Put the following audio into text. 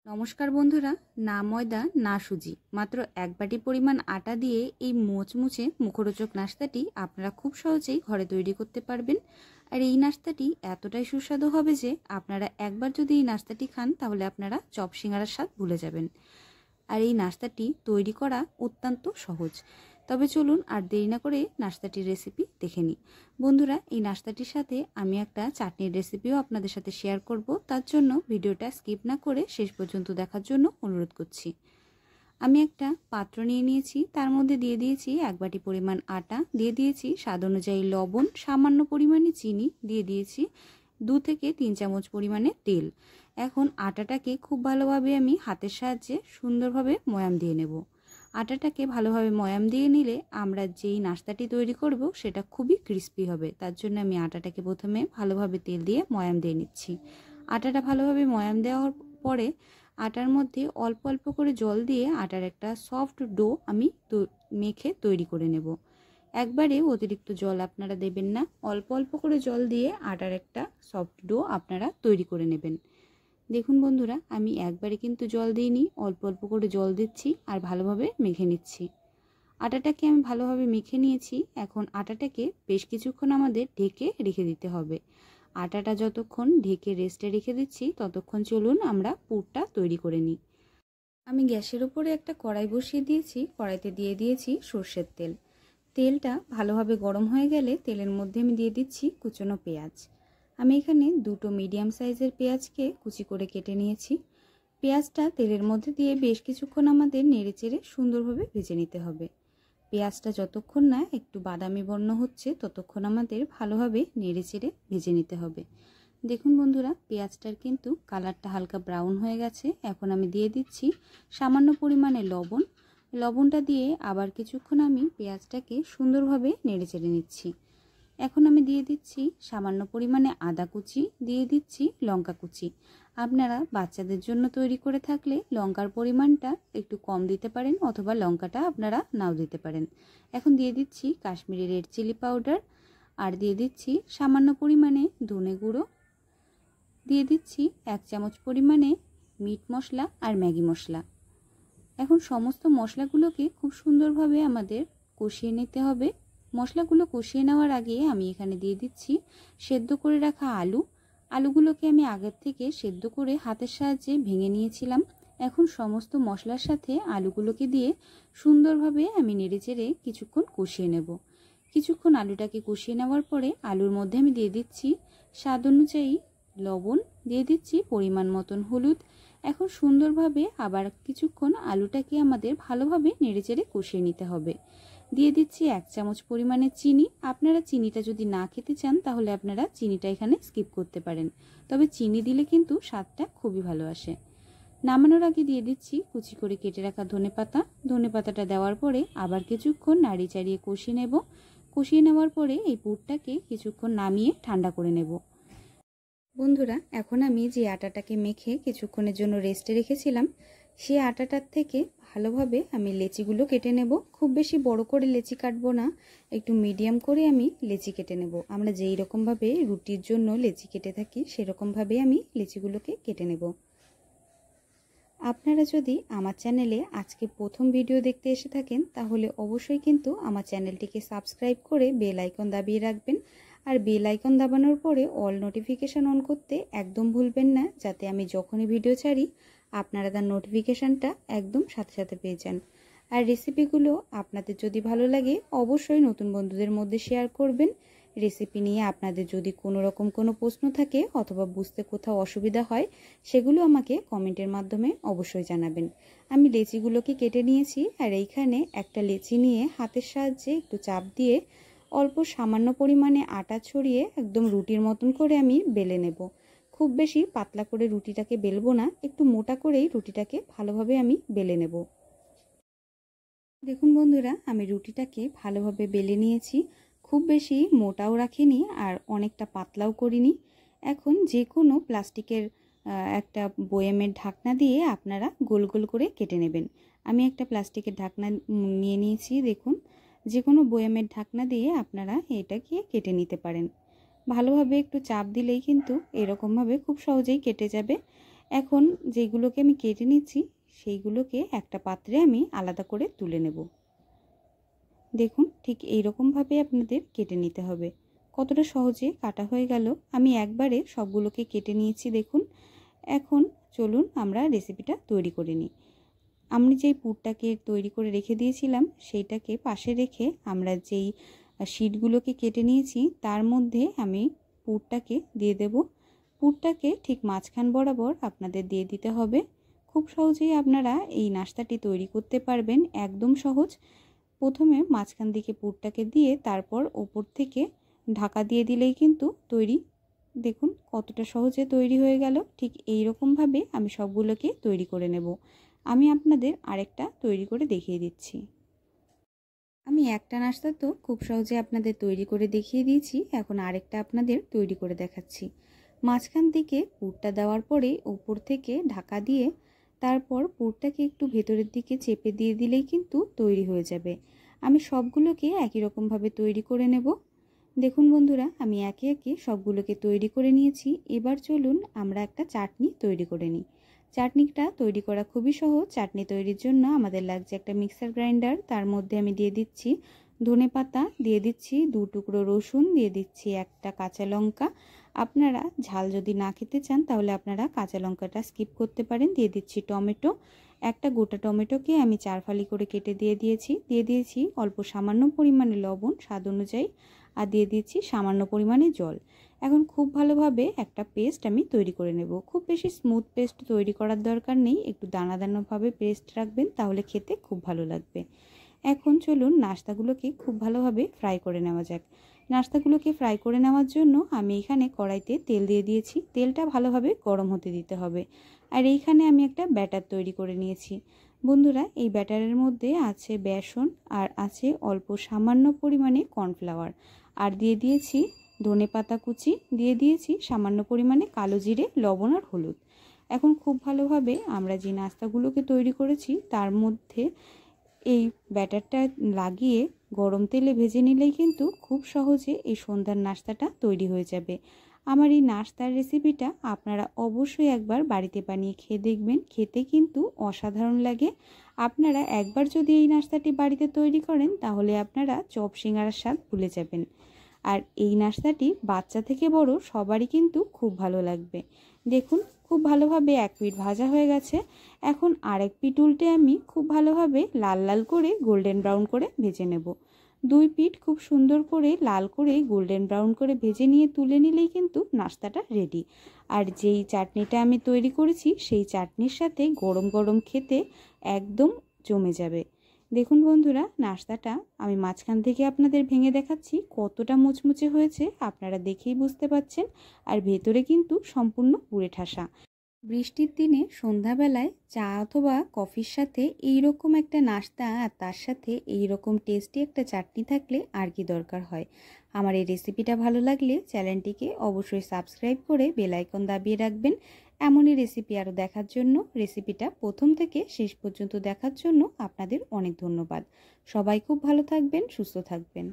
নমস্কার বন্ধুরা, না ময়দা না সুজি, মাত্র এক বাটি পরিমাণ আটা দিয়ে এই মুচমুচে মুখরোচক নাস্তাটি আপনারা খুব সহজেই ঘরে তৈরি করতে পারবেন। আর এই নাস্তাটি এতটাই সুস্বাদু হবে যে আপনারা একবার যদি এই নাস্তাটি খান তাহলে আপনারা চপ সিঙ্গারার স্বাদ ভুলে যাবেন। আর এই নাস্তাটি তৈরি করা অত্যন্ত সহজ। তবে চলুন আর দেরি না করে নাস্তাটির রেসিপি দেখে নিই। বন্ধুরা, এই নাস্তাটির সাথে আমি একটা চাটনির রেসিপিও আপনাদের সাথে শেয়ার করব, তার জন্য ভিডিওটা স্কিপ না করে শেষ পর্যন্ত দেখার জন্য অনুরোধ করছি। আমি একটা পাত্র নিয়ে নিয়েছি, তার মধ্যে দিয়ে দিয়েছি এক বাটি পরিমাণ আটা, দিয়ে দিয়েছি স্বাদ অনুযায়ী লবণ, সামান্য পরিমাণে চিনি, দিয়ে দিয়েছি 2 থেকে 3 চামচ পরিমাণে তেল। এখন আটাটাকে খুব ভালোভাবে আমি হাতের সাহায্যে সুন্দরভাবে ময়াম দিয়ে নেব। আটাটাকে ভালোভাবে ময়াম দিয়ে নিলে আমরা যেই নাস্তাটি তৈরি করব সেটা খুবই ক্রিস্পি হবে। তার জন্য আমি আটাটাকে প্রথমে ভালোভাবে তেল দিয়ে ময়াম দিয়ে নিচ্ছি। আটাটা ভালোভাবে ময়াম দেওয়ার পরে আটার মধ্যে অল্প অল্প করে জল দিয়ে আটার একটা সফট ডো আমি মেখে তৈরি করে নেব। একবারে অতিরিক্ত জল আপনারা দেবেন না, অল্প অল্প করে জল দিয়ে আটার একটা সফট ডো আপনারা তৈরি করে নেবেন। দেখুন বন্ধুরা, আমি একবারে কিন্তু জল দিইনি, অল্প অল্প করে জল দিচ্ছি আর ভালোভাবে মেখে নিচ্ছি। আটাটাকে আমি ভালোভাবে মেখে নিয়েছি। এখন আটাটাকে বেশ কিছুক্ষণ আমাদের ঢেকে রেখে দিতে হবে। আটাটা যতক্ষণ ঢেকে রেস্টে রেখে দিচ্ছি ততক্ষণ চলুন আমরা পুরটা তৈরি করে নিই। আমি গ্যাসের উপরে একটা কড়াই বসিয়ে দিয়েছি, কড়াইতে দিয়ে দিয়েছি সর্ষের তেল। তেলটা ভালোভাবে গরম হয়ে গেলে তেলের মধ্যে আমি দিয়ে দিচ্ছি কুচনো পেঁয়াজ। আমি এখানে 2টো মিডিয়াম সাইজের পেঁয়াজকে কুচি করে কেটে নিয়েছি। পেঁয়াজটা তেলের মধ্যে দিয়ে বেশ কিছুক্ষণ আমাদের নেড়েচেড়ে সুন্দরভাবে ভেজে নিতে হবে। পেঁয়াজটা যতক্ষণ না একটু বাদামি বর্ণ হচ্ছে ততক্ষণ আমাদের ভালোভাবে নেড়েচেড়ে ভেজে নিতে হবে। দেখুন বন্ধুরা, পেঁয়াজটার কিন্তু কালারটা হালকা ব্রাউন হয়ে গেছে। এখন আমি দিয়ে দিচ্ছি সামান্য পরিমাণে লবণ। লবণটা দিয়ে আবার কিছুক্ষণ আমি পেঁয়াজটাকে সুন্দরভাবে নেড়েচেড়ে নিচ্ছি। এখন আমি দিয়ে দিচ্ছি সামান্য পরিমাণে আদা কুচি, দিয়ে দিচ্ছি লঙ্কা কুচি। আপনারা বাচ্চাদের জন্য তৈরি করে থাকলে লঙ্কার পরিমাণটা একটু কম দিতে পারেন, অথবা লঙ্কাটা আপনারা নাও দিতে পারেন। এখন দিয়ে দিচ্ছি কাশ্মীরি রেড চিলি পাউডার, আর দিয়ে দিচ্ছি সামান্য পরিমাণে ধনে গুঁড়ো, দিয়ে দিচ্ছি 1 চামচ পরিমাণে মিট মশলা আর ম্যাগি মশলা। এখন সমস্ত মশলাগুলোকে খুব সুন্দরভাবে আমাদের কষিয়ে নিতে হবে। মশলাগুলো কষিয়ে নেওয়ার আগে আমি এখানে দিয়ে দিচ্ছি সেদ্ধ করে রাখা আলুগুলোকে আমি আগের থেকে সেদ্ধ করে হাতের সাহায্যে ভেঙে নিয়েছিলাম। এখন সমস্ত মশলার সাথে আলুগুলোকে দিয়ে সুন্দরভাবে আমি নেড়েচেড়ে কিছুক্ষণ কষিয়ে নেব। কিছুক্ষণ আলুটাকে কষিয়ে নেওয়ার পরে আলুর মধ্যে আমি দিয়ে দিচ্ছি স্বাদ অনুযায়ী লবণ, দিয়ে দিচ্ছি পরিমাণ মতন হলুদ। এখন সুন্দরভাবে আবার কিছুক্ষণ আলুটাকে আমাদের ভালোভাবে নেড়েচেড়ে কষিয়ে নিতে হবে। দিয়ে দিচ্ছি 1 চামচ পরিমাণে চিনি। আপনারা চিনিটা যদি না খেতে চান তাহলে আপনারা চিনিটা এখানে স্কিপ করতে পারেন, তবে চিনি দিলে কিন্তু স্বাদটা খুবই ভালো আসে। নামানোর আগে দিয়ে দিচ্ছি কুচি করে কেটে রাখা ধনেপাতা। ধনেপাতাটা দেওয়ার পরে আবার কিছুক্ষণ নাড়ি চাড়িয়ে কষিয়ে নেব। কষিয়ে নেওয়ার পরে এই পুরটাকে কিছুক্ষণ নামিয়ে ঠান্ডা করে নেব। বন্ধুরা, এখন আমি যে আটাটাকে মেখে কিছুক্ষণের জন্য রেস্টে রেখেছিলাম সেই আটাটার থেকে ভালোভাবে আমি লেচিগুলো কেটে নেব। খুব বেশি বড় করে লেচি কাটবো না, একটু মিডিয়াম করে আমি লেচি কেটে নেব। আমরা যেই রকমভাবে রুটির জন্য লেচি কেটে থাকি সেরকমভাবে আমি লেচিগুলোকে কেটে নেব। আপনারা যদি আমার চ্যানেলে আজকে প্রথম ভিডিও দেখতে এসে থাকেন তাহলে অবশ্যই কিন্তু আমার চ্যানেলটিকে সাবস্ক্রাইব করে বেল আইকন দাবিয়ে রাখবেন। আর বেল আইকন দাবানোর পরে অল নোটিফিকেশান অন করতে একদম ভুলবেন না, যাতে আমি যখনই ভিডিও ছাড়ি আপনারা তার নোটিফিকেশানটা একদম সাথে সাথে পেয়ে যান। আর রেসিপিগুলো আপনাদের যদি ভালো লাগে অবশ্যই নতুন বন্ধুদের মধ্যে শেয়ার করবেন। রেসিপি নিয়ে আপনাদের যদি কোনো রকম কোনো প্রশ্ন থাকে অথবা বুঝতে কোথাও অসুবিধা হয় সেগুলো আমাকে কমেন্টের মাধ্যমে অবশ্যই জানাবেন। আমি লেচিগুলোকে কেটে নিয়েছি, আর এইখানে একটা লেচি নিয়ে হাতের সাহায্যে একটু চাপ দিয়ে অল্প সামান্য পরিমাণে আটা ছড়িয়ে একদম রুটির মতন করে আমি বেলে নেব। খুব বেশি পাতলা করে রুটিটাকে বেলবো না, একটু মোটা করেই রুটিটাকে ভালোভাবে আমি বেলে নেব। দেখুন বন্ধুরা, আমি রুটিটাকে ভালোভাবে বেলে নিয়েছি। খুব বেশি মোটাও রাখিনি আর অনেকটা পাতলাও করিনি। এখন যে কোনো প্লাস্টিকের একটা বয়ামের ঢাকনা দিয়ে আপনারা গোল গোল করে কেটে নেবেন। আমি একটা প্লাস্টিকের ঢাকনা নিয়ে নিয়েছি। দেখুন, যে কোনো বয়ামের ঢাকনা দিয়ে আপনারা এটাকে কেটে নিতে পারেন। ভালোভাবে একটু চাপ দিলেই কিন্তু এরকমভাবে খুব সহজেই কেটে যাবে। এখন যেগুলোকে আমি কেটে নিচ্ছি সেইগুলোকে একটা পাত্রে আমি আলাদা করে তুলে নেব। দেখুন ঠিক এই রকমভাবে আপনাদের কেটে নিতে হবে। কতটা সহজে কাটা হয়ে গেল। আমি একবারে সবগুলোকে কেটে নিয়েছি দেখুন। এখন চলুন আমরা রেসিপিটা তৈরি করে নিই। আমি যেই পুরটাকে তৈরি করে রেখে দিয়েছিলাম সেইটাকে পাশে রেখে আমরা যেই শিটগুলোকে কেটে নিয়েছি তার মধ্যে আমি পুরটাকে দিয়ে দেব। পুরটাকে ঠিক মাঝখান বরাবর আপনাদের দিয়ে দিতে হবে। খুব সহজেই আপনারা এই নাস্তাটি তৈরি করতে পারবেন, একদম সহজ। প্রথমে মাঝখান দিকে পুরটাকে দিয়ে তারপর ওপর থেকে ঢাকা দিয়ে দিলেই কিন্তু তৈরি। দেখুন কতটা সহজে তৈরি হয়ে গেল। ঠিক এই রকমভাবে আমি সবগুলোকে তৈরি করে নেব। আমি আপনাদের আরেকটা তৈরি করে দেখিয়ে দিচ্ছি। আমি একটা নাস্তা তো খুব সহজে আপনাদের তৈরি করে দেখিয়ে দিয়েছি, এখন আরেকটা আপনাদের তৈরি করে দেখাচ্ছি। মাঝখান থেকে পুরটা দেওয়ার পরে উপর থেকে ঢাকা দিয়ে তারপর পুরটাকে একটু ভেতরের দিকে চেপে দিয়ে দিলেই কিন্তু তৈরি হয়ে যাবে। আমি সবগুলোকে একই রকমভাবে তৈরি করে নেব। দেখুন বন্ধুরা, আমি একে একে সবগুলোকে তৈরি করে নিয়েছি। এবার চলুন আমরা একটা চাটনি তৈরি করে নিই। চাটনিটা তৈরি করা খুবই সহজ। চাটনি তৈরির জন্য আমাদের লাগছে একটা মিক্সার গ্রাইন্ডার, তার মধ্যে আমি দিয়ে দিচ্ছি ধনেপাতা, দিয়ে দিচ্ছি 2 টুকরো রসুন, দিয়ে দিচ্ছি একটা কাঁচা লঙ্কা। আপনারা ঝাল যদি না খেতে চান তাহলে আপনারা কাঁচা লঙ্কাটা স্কিপ করতে পারেন। দিয়ে দিচ্ছি টমেটো, একটা গোটা টমেটোকে আমি 4 ফালি করে কেটে দিয়ে দিয়েছি অল্প সামান্য পরিমাণে লবণ স্বাদ অনুযায়ী, আর দিয়ে দিচ্ছি সামান্য পরিমাণে জল। এখন খুব ভালোভাবে একটা পেস্ট আমি তৈরি করে নেব। খুব বেশি স্মুথ পেস্ট তৈরি করার দরকার নেই, একটু দানা দানাভাবে পেস্ট রাখবেন, তাহলে খেতে খুব ভালো লাগবে। এখন চলুন নাস্তাগুলোকে খুব ভালোভাবে ফ্রাই করে নেওয়া যাক। নাস্তাগুলোকে ফ্রাই করে নেওয়ার জন্য আমি এখানে কড়াইতে তেল দিয়ে দিয়েছি। তেলটা ভালোভাবে গরম হতে দিতে হবে। আর এইখানে আমি একটা ব্যাটার তৈরি করে নিয়েছি। বন্ধুরা, এই ব্যাটারের মধ্যে আছে বেসন আর আছে অল্প সামান্য পরিমাণে কর্নফ্লাওয়ার, আর দিয়ে দিয়েছি ধনেপাতা কুচি, দিয়ে দিয়েছি সামান্য পরিমাণে কালো জিরে, লবণ আর হলুদ। এখন খুব ভালোভাবে আমরা যে নাস্তাগুলোকে তৈরি করেছি তার মধ্যে এই ব্যাটারটা লাগিয়ে গরম তেলে ভেজে নিলেই কিন্তু খুব সহজে এই সন্ধ্যার নাস্তাটা তৈরি হয়ে যাবে। আমার এই নাস্তার রেসিপিটা আপনারা অবশ্যই একবার বাড়িতে বানিয়ে খেয়ে দেখবেন, খেতে কিন্তু অসাধারণ লাগে। আপনারা একবার যদি এই নাস্তাটি বাড়িতে তৈরি করেন তাহলে আপনারা চপ সিঙ্গারার স্বাদ ভুলে যাবেন। আর এই নাস্তাটি বাচ্চা থেকে বড় সবারই কিন্তু খুব ভালো লাগবে। দেখুন খুব ভালোভাবে এক পিঠ ভাজা হয়ে গেছে। এখন আরেক পিঠ উল্টে আমি খুব ভালোভাবে লাল লাল করে গোল্ডেন ব্রাউন করে ভেজে নেব। 2 পিঠ খুব সুন্দর করে লাল করে গোল্ডেন ব্রাউন করে ভেজে নিয়ে তুলে নিলেই কিন্তু নাস্তাটা রেডি। আর যেই চাটনিটা আমি তৈরি করেছি সেই চাটনির সাথে গরম গরম খেতে একদম জমে যাবে। দেখুন বন্ধুরা, নাস্তাটা আমি মাঝখান থেকে আপনাদের ভেঙে দেখাচ্ছি কতটা মুচমুচে হয়েছে, আপনারা দেখেই বুঝতে পাচ্ছেন। আর ভেতরে কিন্তু সম্পূর্ণ পুড়ে ঠাসা। বৃষ্টির দিনে সন্ধ্যাবেলায় চা অথবা কফির সাথে এই রকম একটা নাস্তা আর তার সাথে এই রকম টেস্টি একটা চাটনি থাকলে আর কি দরকার হয়। আমার এই রেসিপিটা ভালো লাগলে চ্যানেলটিকে অবশ্যই সাবস্ক্রাইব করে বেল আইকন দাবিয়ে রাখবেন। এমনই রেসিপি আরও দেখার জন্য, রেসিপিটা প্রথম থেকে শেষ পর্যন্ত দেখার জন্য আপনাদের অনেক ধন্যবাদ। সবাই খুব ভালো থাকবেন, সুস্থ থাকবেন।